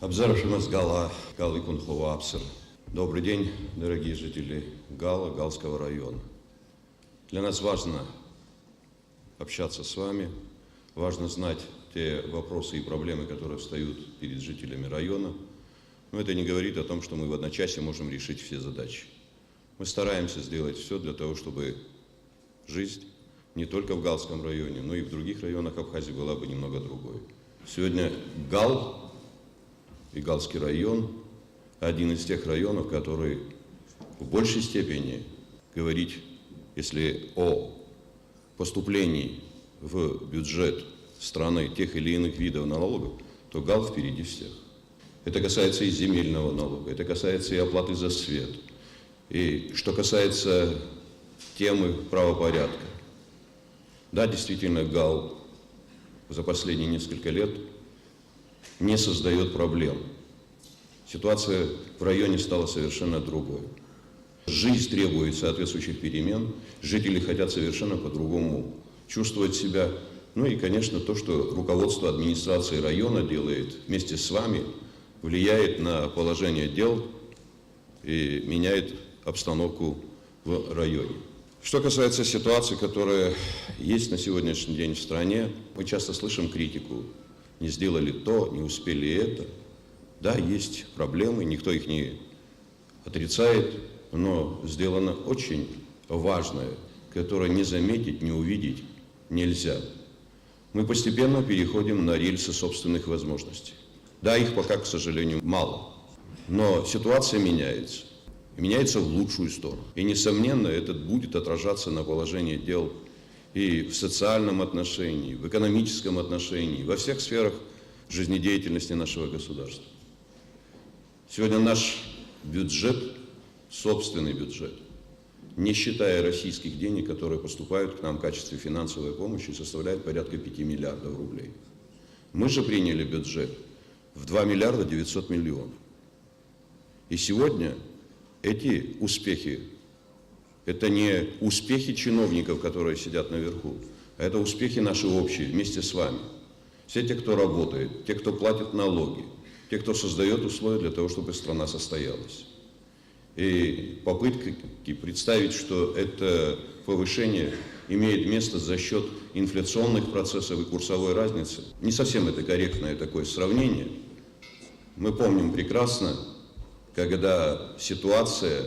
Обзарашимас Гала, Галы Кунхова Апсер. Добрый день, дорогие жители Гала, Галского района. Для нас важно общаться с вами, важно знать те вопросы и проблемы, которые встают перед жителями района. Но это не говорит о том, что мы в одночасье можем решить все задачи. Мы стараемся сделать все для того, чтобы жизнь не только в Галском районе, но и в других районах Абхазии была бы немного другой. Сегодня Гал и Галский район – один из тех районов, который в большей степени говорить, если о поступлении в бюджет страны тех или иных видов налогов, то Гал впереди всех. Это касается и земельного налога, это касается и оплаты за свет. И что касается темы правопорядка. Да, действительно, Гал за последние несколько лет не создает проблем. Ситуация в районе стала совершенно другой. Жизнь требует соответствующих перемен, жители хотят совершенно по-другому чувствовать себя. Ну и, конечно, то, что руководство администрации района делает вместе с вами, влияет на положение дел и меняет обстановку в районе. Что касается ситуации, которая есть на сегодняшний день в стране, мы часто слышим критику. Не сделали то, не успели это. Да, есть проблемы, никто их не отрицает, но сделано очень важное, которое не заметить, не увидеть нельзя. Мы постепенно переходим на рельсы собственных возможностей. Да, их пока, к сожалению, мало, но ситуация меняется. Меняется в лучшую сторону. И, несомненно, это будет отражаться на положении дел и в социальном отношении, в экономическом отношении, во всех сферах жизнедеятельности нашего государства. Сегодня наш бюджет, собственный бюджет, не считая российских денег, которые поступают к нам в качестве финансовой помощи, составляет порядка 5 миллиардов рублей. Мы же приняли бюджет в 2 миллиарда 900 миллионов. И сегодня эти успехи, это не успехи чиновников, которые сидят наверху, а это успехи наши общие, вместе с вами. Все те, кто работает, те, кто платит налоги, те, кто создает условия для того, чтобы страна состоялась. И попытки представить, что это повышение имеет место за счет инфляционных процессов и курсовой разницы, не совсем это корректное такое сравнение. Мы помним прекрасно, когда ситуация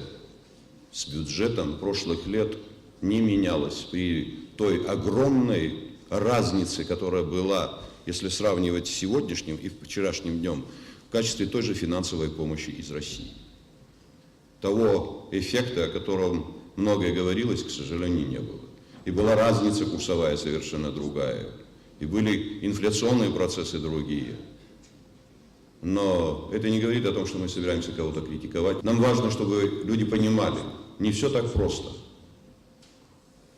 с бюджетом прошлых лет не менялась при той огромной разнице, которая была, если сравнивать с сегодняшним и вчерашним днем, в качестве той же финансовой помощи из России. Того эффекта, о котором многое говорилось, к сожалению, не было. И была разница курсовая совершенно другая, и были инфляционные процессы другие. Но это не говорит о том, что мы собираемся кого-то критиковать. Нам важно, чтобы люди понимали, не все так просто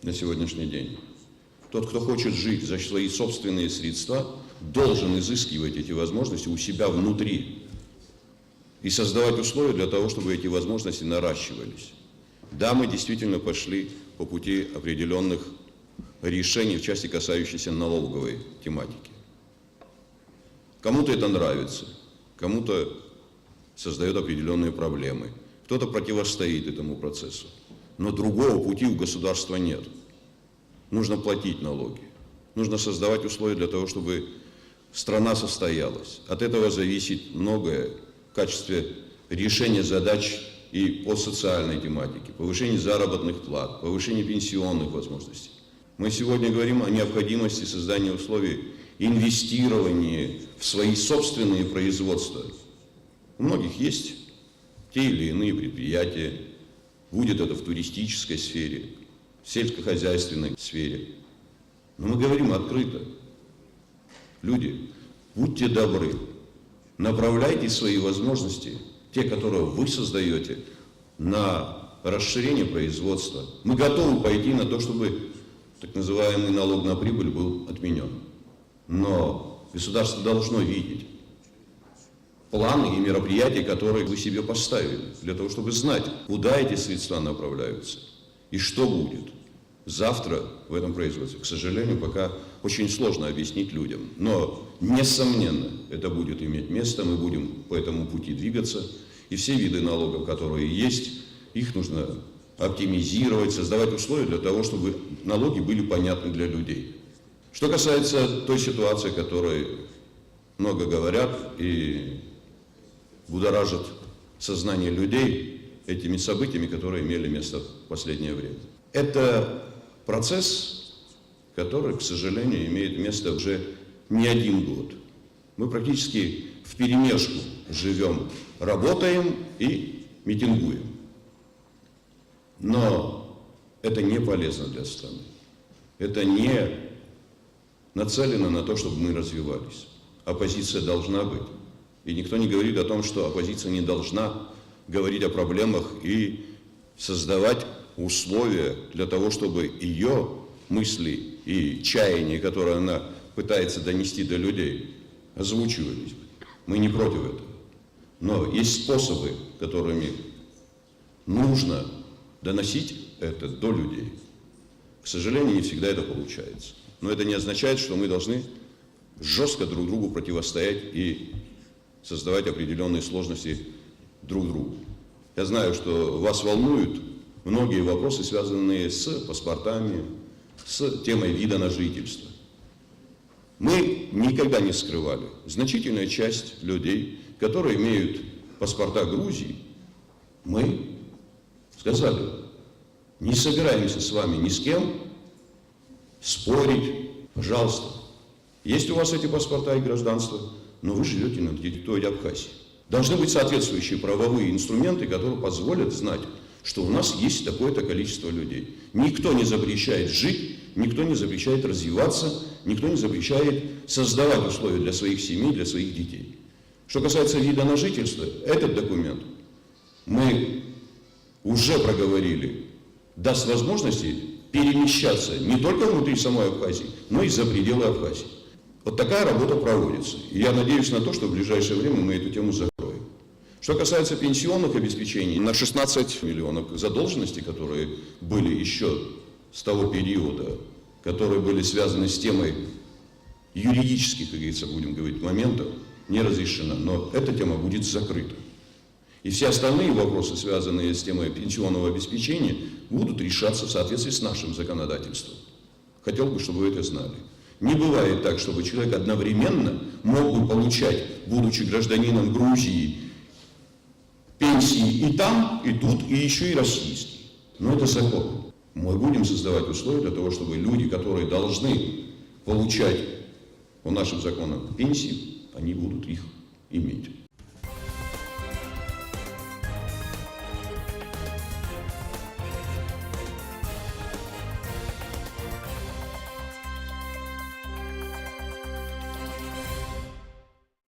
на сегодняшний день. Тот, кто хочет жить за свои собственные средства, должен изыскивать эти возможности у себя внутри и создавать условия для того, чтобы эти возможности наращивались. Да, мы действительно пошли по пути определенных решений, в части касающейся налоговой тематики. Кому-то это нравится. Кому-то создает определенные проблемы, кто-то противостоит этому процессу. Но другого пути у государства нет. Нужно платить налоги, нужно создавать условия для того, чтобы страна состоялась. От этого зависит многое в качестве решения задач и по социальной тематике, повышение заработных плат, повышение пенсионных возможностей. Мы сегодня говорим о необходимости создания условий инвестирование в свои собственные производства. У многих есть те или иные предприятия, будет это в туристической сфере, в сельскохозяйственной сфере. Но мы говорим открыто. Люди, будьте добры, направляйте свои возможности, те, которые вы создаете, на расширение производства. Мы готовы пойти на то, чтобы так называемый налог на прибыль был отменен. Но государство должно видеть планы и мероприятия, которые вы себе поставили, для того, чтобы знать, куда эти средства направляются и что будет завтра в этом производстве. К сожалению, пока очень сложно объяснить людям. Но несомненно, это будет иметь место, мы будем по этому пути двигаться. И все виды налогов, которые есть, их нужно оптимизировать, создавать условия для того, чтобы налоги были понятны для людей. Что касается той ситуации, о которой много говорят и будоражат сознание людей этими событиями, которые имели место в последнее время. Это процесс, который, к сожалению, имеет место уже не один год. Мы практически вперемешку живем, работаем и митингуем. Но это не полезно для страны. Это не нацелено на то, чтобы мы развивались. Оппозиция должна быть. И никто не говорит о том, что оппозиция не должна говорить о проблемах и создавать условия для того, чтобы ее мысли и чаяния, которые она пытается донести до людей, озвучивались. Мы не против этого. Но есть способы, которыми нужно доносить это до людей. К сожалению, не всегда это получается. Но это не означает, что мы должны жестко друг другу противостоять и создавать определенные сложности друг другу. Я знаю, что вас волнуют многие вопросы, связанные с паспортами, с темой вида на жительство. Мы никогда не скрывали. Значительная часть людей, которые имеют паспорта Грузии, мы сказали, не собираемся с вами ни с кем спорить, пожалуйста. Есть у вас эти паспорта и гражданство, но вы живете на территории Абхазии. Должны быть соответствующие правовые инструменты, которые позволят знать, что у нас есть такое-то количество людей. Никто не запрещает жить, никто не запрещает развиваться, никто не запрещает создавать условия для своих семей, для своих детей. Что касается вида на жительство, этот документ мы уже проговорили, даст возможности перемещаться не только внутри самой Абхазии, но и за пределы Абхазии. Вот такая работа проводится. И я надеюсь на то, что в ближайшее время мы эту тему закроем. Что касается пенсионных обеспечений, на 16 миллионов задолженностей, которые были еще с того периода, которые были связаны с темой юридических, как говорится, будем говорить, моментов, не разрешена. Но эта тема будет закрыта. И все остальные вопросы, связанные с темой пенсионного обеспечения, будут решаться в соответствии с нашим законодательством. Хотел бы, чтобы вы это знали. Не бывает так, чтобы человек одновременно мог бы получать, будучи гражданином Грузии, пенсии и там, и тут, и еще и российские. Но это закон. Мы будем создавать условия для того, чтобы люди, которые должны получать по нашим законам пенсии, они будут их иметь.